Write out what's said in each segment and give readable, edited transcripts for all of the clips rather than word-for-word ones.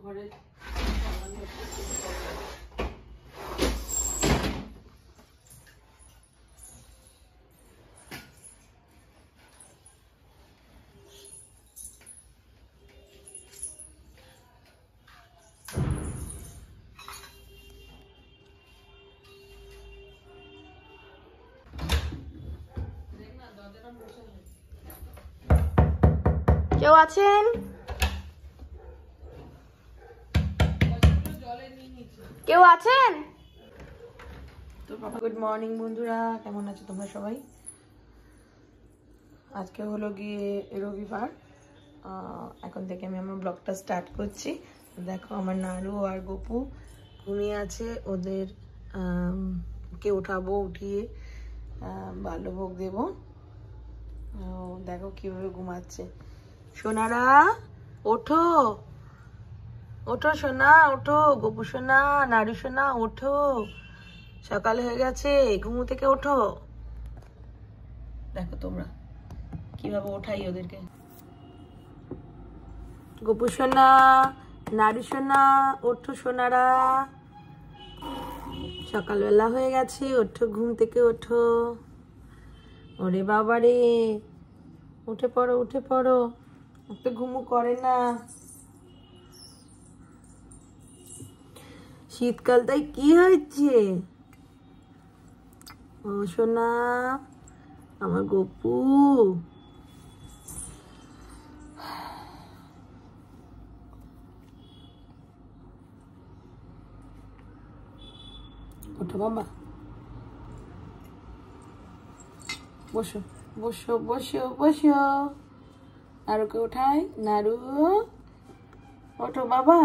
ঘরে কেউ আছেন? কেউ আছেন? তো গুড মর্নিং বন্ধুরা, কেমন আছো তোমরা সবাই? আজকে হলো গিয়ে রবিবার। এখন থেকে আমি আমার ব্লগটা স্টার্ট করছি। দেখো আমার নাড়ু আর গপু ঘুমিয়ে আছে, ওদের কে উঠাবো, উঠিয়ে বাল্যভোগ দেবো। দেখো কিভাবে ঘুমাচ্ছে। সোনারা ওঠো, ওঠো সোনা, ওঠো গপু সোনা, নাড়ু সোনা ওঠো, সকাল হয়ে গেছে, ঘুমো থেকে ওঠো। দেখো তোমরা কিভাবে ওঠাই ওদেরকে। গপু সোনা, নাড়ু সোনা ওঠো সোনারা, সকালবেলা হয়ে গেছে, ওঠো ঘুম থেকে ওঠো। ওরে বাবা রে, উঠে পড়ো, উঠে পড়ো, একটু ঘুমু করে না। শীতকালটাই কি হয়েছে? ও সোনা আমার গপু, ওঠো বাবা, বসো বসো বসো বসো। নাড়ুকে ওঠাই, নাড়ু ওঠো বাবা।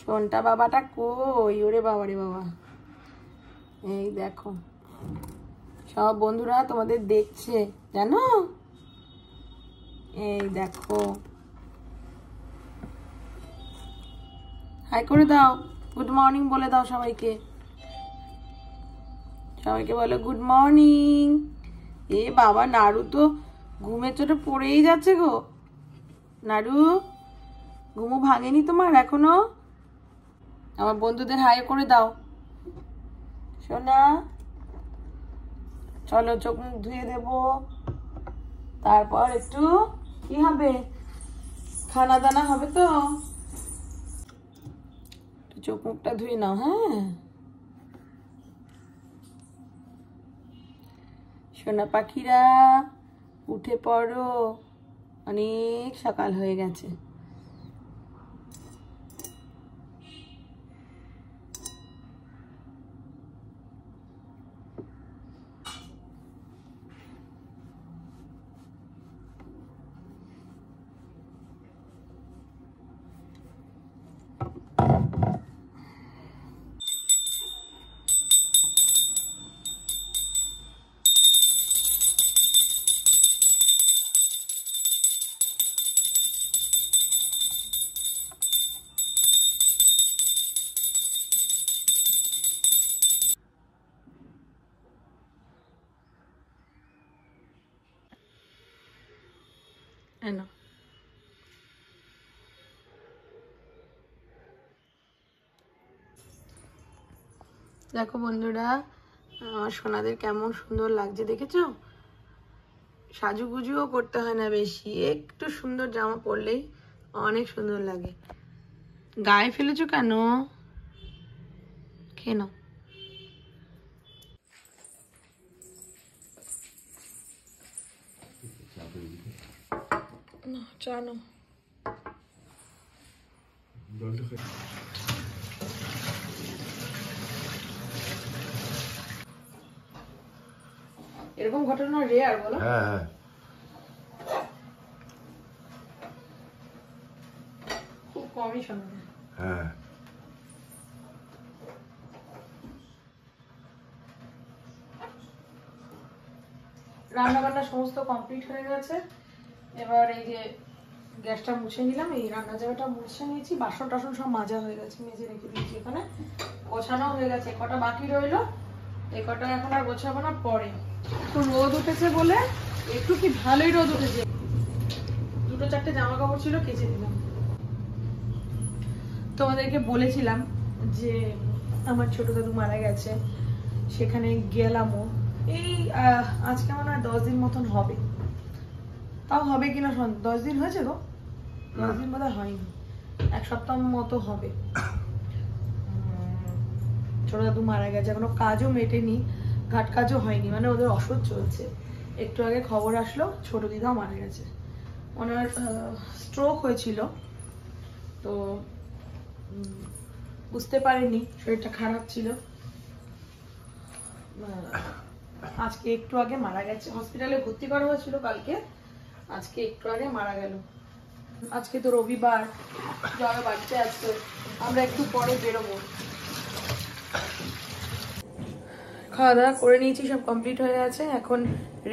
শোনটা বাবাটা কই? ওরে বাবা রে বাবা, এই দেখো সব বন্ধুরা তোমাদের দেখছে জানো, এই দেখো। হাই করে দাও, গুড মর্নিং বলে দাও সবাইকে, সবাইকে বলো গুড মর্নিং। এ বাবা, নাড়ু তো ঘুমের চোটে পড়েই যাচ্ছে গো। নাড়ু ঘুমো ভাঙেনি তোমার এখনো? আমার বন্ধুদের হাই করে দাও সোনা। চলো চোখ মুখ ধুয়ে দেবো, তারপর একটু কি হবে, খানা দানা হবে তো। চোখ মুখটা ধুয়ে নাও। হ্যাঁ সোনা পাখিরা উঠে পড়ো, অনেক সকাল হয়ে গেছে। দেখো বন্ধুরা, আমার সোনাদের কেমন সুন্দর লাগছে দেখেছো? সাজুগুজুও করতে হয় না বেশি, একটু সুন্দর জামা পরলেই অনেক সুন্দর লাগে। গায়ে ফেলেছো কেন? খেয়ে নাও। চা নাও। এরকম ঘটনা রেয়ার বলো? হ্যাঁ খুব কমই শোনা যায়। হ্যাঁ রান্না বান্না সমস্ত কমপ্লিট হয়ে গেছে। এবার এই যে গ্যাসটা মুছে নিলাম, এই রান্না জায়গাটা মুছে নিয়েছি, বাসন টাসন সব মাজা হয়ে গেছে, মেজে রেখে দিয়েছি এখানে, গোছানো হয়ে গেছে। কটা বাকি রইলো, এই কটা এখন আর গোছাবো না, পরে। তো রোদ উঠেছে বলে একটু কি ভালোই রোদ উঠেছে, দুটো চারটে জামা কাপড় ছিল কেচে দিলাম। তোমাদেরকে বলেছিলাম যে আমার ছোট দাদু মারা গেছে, সেখানে গেলামও। এই আজকে মনে হয় 10 দিন মতন হবে, তাও হবে কিনা 10 দিন হয়েছে গো, 10 দিন বোধহয় হয়নি, 1 সপ্তাহ মতো হবে। ছোট দাদু মারা গেছে, এখনো কাজও মেটেনি, ঘাট কাজও হয়নি, মানে ওদের অসহ্য চলছে। একটু আগে খবর আসলো ছোট দিদাও মারা গেছে। ওনার স্ট্রোক হয়েছিল, তো বুঝতে পারেনি, শরীরটা খারাপ ছিল। আজকে একটু আগে মারা গেছে, হসপিটালে ভর্তি করা হয়েছিল কালকে, আজকে একটু আগে মারা গেল। আজকে তো রবিবার, যারা বাড়িতে আছে, আমরা একটু পরে বেরোবো। খাওয়া দাওয়া করে নিয়েছি, সব কমপ্লিট হয়ে গেছে, এখন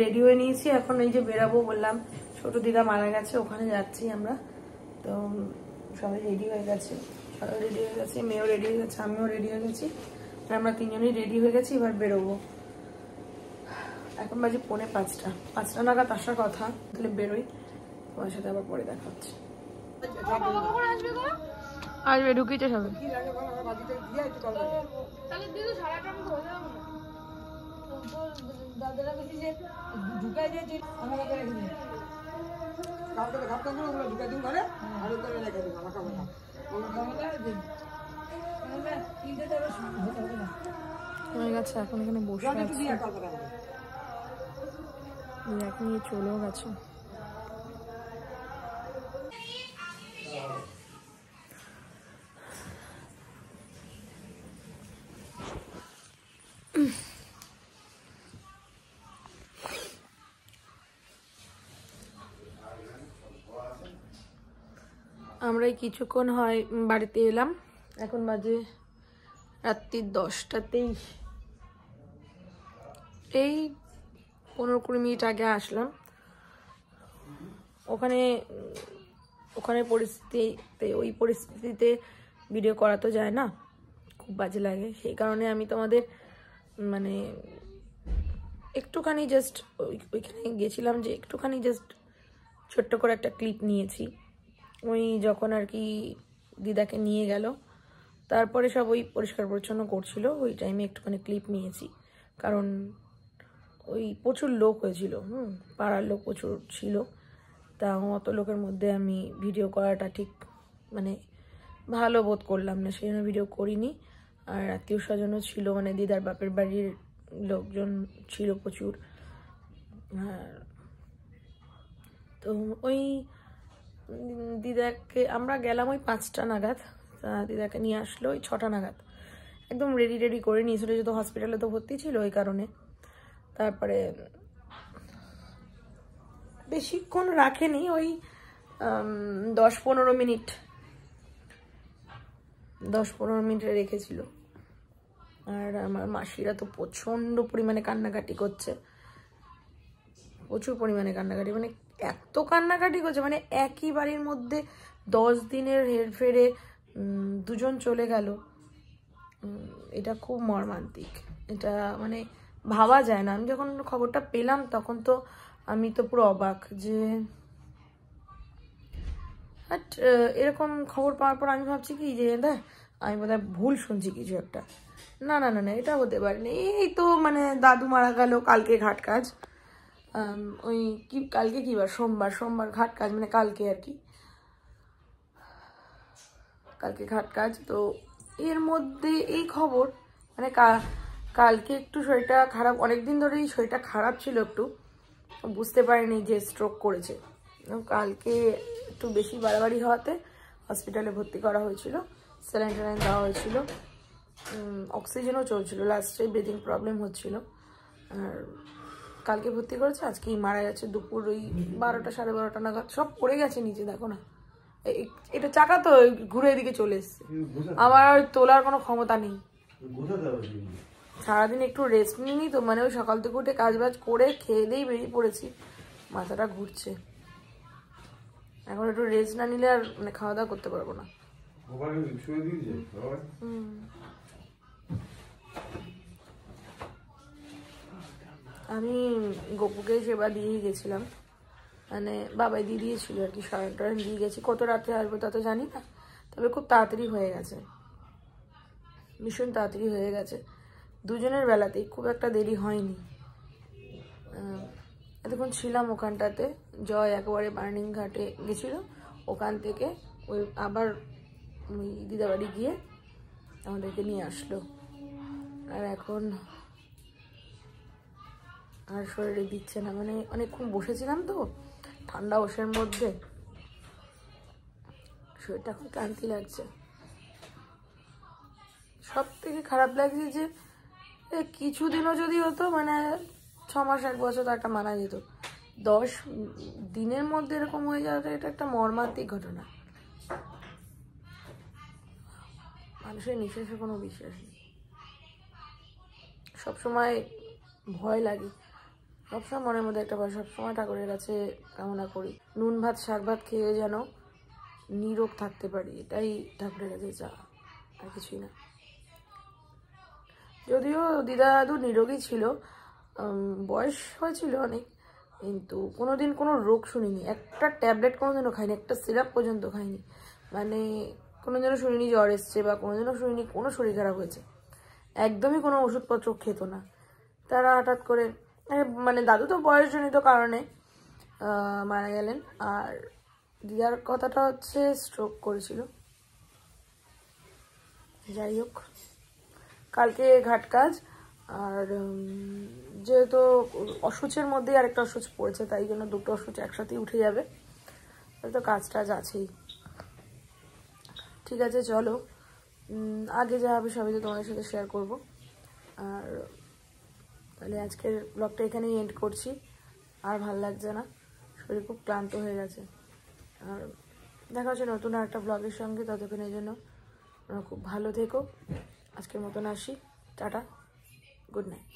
রেডি হয়ে নিয়েছি। এখন এই যে বেরাবো, বললাম ছোট দিদা মারা গেছে, ওখানে যাচ্ছি আমরা। তো সবাই রেডি হয়ে গেছে, সবাই রেডি হয়ে গেছে, মেয়েও রেডি হয়ে গেছে, আমিও রেডি হয়ে গেছি, আমরা 3 জনই রেডি হয়ে গেছি। এবার বেরোবো। এখন বাজে 4:45 নাগাদ আসার কথা, তাহলে বেরোই, তোমার সাথে আবার পরে দেখা হচ্ছে। আসবে, ঢুকিয়েছে সবাই। হয়ে গেছে, এখন এখানে বসে আছি, এখন নিয়ে চলেও গেছে। আমরা কিছুক্ষণ হয় বাড়িতে এলাম, এখন বাজে রাত্রি 10:23। এই 15-20 মিনিট আগে আসলাম। ওখানে পরিস্থিতিতে, ওই পরিস্থিতিতে ভিডিও করা তো যায় না, খুব বাজে লাগে। সেই কারণে আমি তোমাদের মানে একটুখানি জাস্ট ওইখানে গেছিলাম, যে একটুখানি জাস্ট ছোট্ট করে একটা ক্লিপ নিয়েছি। ওই যখন আর কি দিদাকে নিয়ে গেল, তারপরে সব ওই পরিষ্কার পরিচ্ছন্ন করছিল, ওই টাইমে একটুখানি ক্লিপ নিয়েছি। কারণ ওই প্রচুর লোক হয়েছিল, পাড়ার লোক প্রচুর ছিল, তা অত লোকের মধ্যে আমি ভিডিও করাটা ঠিক মানে ভালো বোধ করলাম না, সেই জন্য ভিডিও করিনি। আর আত্মীয় স্বজনও ছিল, মানে দিদার বাপের বাড়ির লোকজন ছিল প্রচুর। তো ওই দিদাকে আমরা গেলাম ওই 5টা নাগাদ, দিদাকে নিয়ে আসলো ওই 6টা নাগাদ। একদম রেডি করে নিয়েছিল, যেহেতু হসপিটালে তো ভর্তি ছিল ওই কারণে। তারপরে বেশিক্ষণ রাখেনি, ওই 10-15 মিনিট রেখেছিল। আর আমার মাসিরা তো প্রচন্ড পরিমাণে কান্নাকাটি করছে, প্রচুর পরিমাণে কান্নাকাটি, মানে এত কান্নাকাটি করছে, মানে একই বাড়ির মধ্যে 10 দিনের হেরফেরে 2 জন চলে গেল। এটা খুব মর্মান্তিক, এটা মানে ভাবা যায় না। আমি যখন খবরটা পেলাম তখন তো আমি তো পুরো অবাক, যে এরকম খবর পাওয়ার পর আমি ভাবছি কি যে আমি বোধহয় ভুল শুনছি কিছু একটা। না, এটা হতে পারেনি। এই তো মানে দাদু মারা গেল, কালকে ঘাট কাজ, ওই কি কালকে কি বার, সোমবার ঘাট কাজ, মানে কালকে আর কি, কালকে ঘাট কাজ। তো এর মধ্যে এই খবর, মানে কালকে একটু শরীরটা খারাপ, অনেকদিন ধরেই শরীরটা খারাপ ছিল, একটু বুঝতে পারিনি যে স্ট্রোক করেছে। কালকে একটু বেশি বাড়াবাড়ি হওয়াতে হসপিটালে ভর্তি করা হয়েছিল, স্যালাইন দেওয়া হয়েছিল, অক্সিজেনও চলছিল, লাস্টে ব্রিদিং প্রবলেম হচ্ছিল। আর কালকে ভর্তি করেছে, আজকেই মারা গেছে দুপুর ওই 12টা 12:30 নাগাদ। সব পড়ে গেছে নিচে, দেখো না, এটা চাকা তো ঘুরে এদিকে চলে এসছে, আমার তোলার কোনো ক্ষমতা নেই। সারাদিন একটু রেস্ট নিইনি তো, মানে ওই সকাল থেকে উঠে কাজ বাজ করে খেয়ে দিয়েই বেরিয়ে পড়েছি, মাথাটা ঘুরছে। এখন একটু রেস্ট না নিলে আর মানে খাওয়া দাওয়া করতে পারবো না। আমি গপুকে সেবা দিয়েই গেছিলাম, মানে বাবাই দিয়ে দিয়েছিল আর কি, সারাটা দিয়ে গেছি। কত রাত্রে আসবো তা তো জানি না, তবে খুব তাড়াতাড়ি হয়ে গেছে, ভীষণ তাড়াতাড়ি হয়ে গেছে, দুজনের বেলাতেই, খুব একটা দেরি হয়নি। এতক্ষণ ছিলাম ওখানটাতে, জয় একেবারে বার্নিং ঘাটে গেছিলো, ওখান থেকে ওই আবার ওই দিদাবাড়ি গিয়ে আমাদেরকে নিয়ে আসলো। আর এখন আর শরীরে দিচ্ছে না, মানে অনেকক্ষণ বসেছিলাম তো ঠান্ডা ওষের মধ্যে, শরীরটা এখন ক্লান্তি লাগছে। সব থেকে খারাপ লাগছে যে কিছুদিনও যদি হতো, মানে 6 মাস 1 বছর তো একটা মানা যেত, 10 দিনের মধ্যে এরকম হয়ে যাওয়াটা এটা একটা মর্মান্তিক ঘটনা। মানুষের নিঃশ্বাসে কোনো বিশ্বাস নেই, সবসময় ভয় লাগে, সবসময় মনের মধ্যে একটা ভয়, সবসময় ঠাকুরের কাছে কামনা করি নুন ভাত শাক ভাত খেয়ে যেন নিরোগ থাকতে পারি, এটাই ঠাকুরের কাছে চাওয়া, আর কিছুই না। যদিও দিদা দাদু নিরোগী ছিল, বয়স হয়েছিল অনেক, কিন্তু কোনোদিন কোনো রোগ শুনিনি, একটা ট্যাবলেট কোনোদিনও খাইনি, একটা সিরাপ পর্যন্ত খাইনি, মানে কোনোদিনও শুনিনি জ্বর এসছে বা কোনোদিনও শুনিনি কোনো শরীর খারাপ হয়েছে, একদমই কোনো ওষুধপত্র খেত না। তারা হঠাৎ করে মানে দাদু তো বয়সজনিত কারণে মারা গেলেন, আর দিদার কথাটা হচ্ছে স্ট্রোক করেছিল। যাই হোক, কালকে ঘাট কাজ, আর যেহেতু অসুচের মধ্যেই আরেকটা অসুচ পড়েছে, তাই জন্য দুটো অসুচ একসাথেই উঠে যাবে, তো কাজ টাজ আছেই। ঠিক আছে, চলো আগে যা হবে সবই তো তোমাদের সাথে শেয়ার করবো। আর তাহলে আজকের ব্লগটা এখানেই এন্ড করছি, আর ভাল লাগছে না, শরীর খুব ক্লান্ত হয়ে গেছে। আর দেখা হচ্ছে নতুন একটা ব্লগের সঙ্গে, ততক্ষণের জন্য খুব ভালো থেকো। আজকের মতন আসি, টাটা, গুড নাইট।